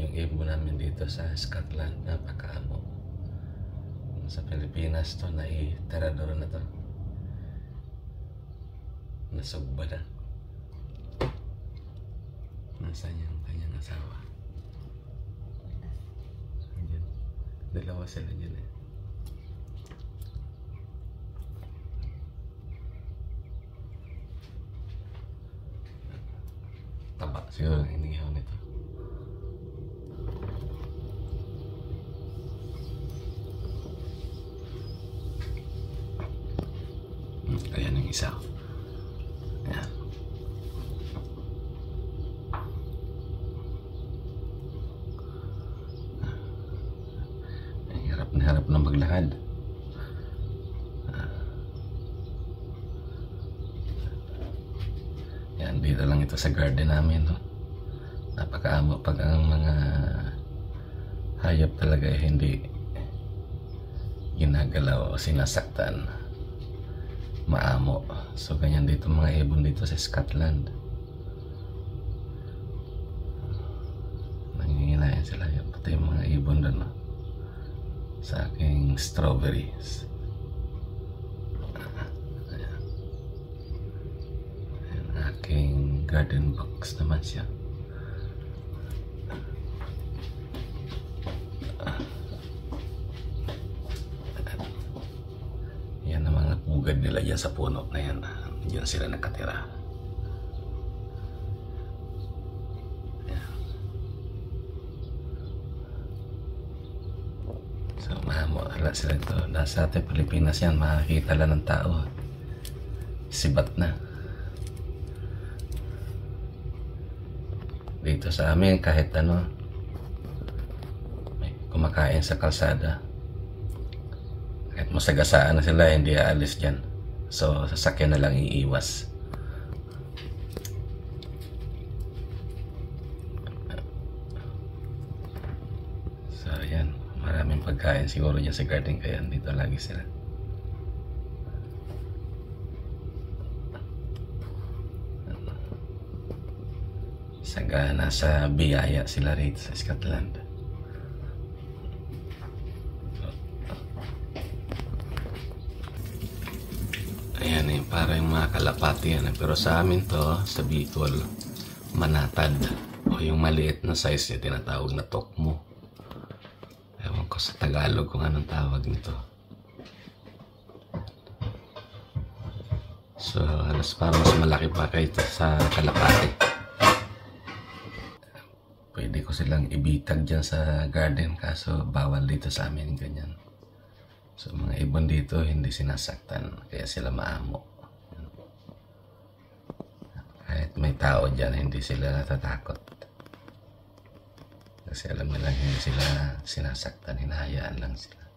yung ibon namin dito sa Scotland, napakaamo. Sa Pilipinas to, naitarador na to. Nasugba na. Nasaan yung kanyang asawa? Ayan. Dalawa sila dyan eh. Taba siguro ang inihaw nito. Ayan yung isa. Ayan. Harap na maglakad. Yan, dito lang ito sa garden namin, no? Napakaamo pag ang mga hayop talaga hindi ginagalaw o sinasaktan, maamo. So ganyan dito mga ibon dito sa Scotland. Nanginginayan sila, pati yung mga ibon doon, no? Sa aking strawberries. Ayan. Ayan, aking garden box naman siya. Yan ang mga pugad nila dyan sa puno na yan. Diyan sila nakatira. So, mahala sila ito. Nasa ating Pilipinas yan, makakita lang ng tao. Sibat na. Dito sa amin, kahit ano, may kumakain sa kalsada. Kahit masagasaan na sila, hindi aalis dyan. So, sasakyan na lang iiwas. So, yan. Maraming pagkain siguro dyan sa garden, kaya dito lagi sila. Sagana sa biyaya sila rito sa Scotland. Ayan eh, parang mga kalapati yan. Pero sa amin to, sa Bicol, manatad. O yung maliit na size niya, tinatawag na tokmo. Ewan ko sa Tagalog kung anong tawag nito. So, halos parang mas malaki pa kayo sa kalapati. Pwede ko silang ibitag dyan sa garden, kaso bawal dito sa amin ganyan. So, mga ibon dito hindi sinasaktan, kaya sila maamo. Kahit may tao dyan, hindi sila natatakot. Kasi alam nila hindi sila sinasaktan, hinahayaan lang sila.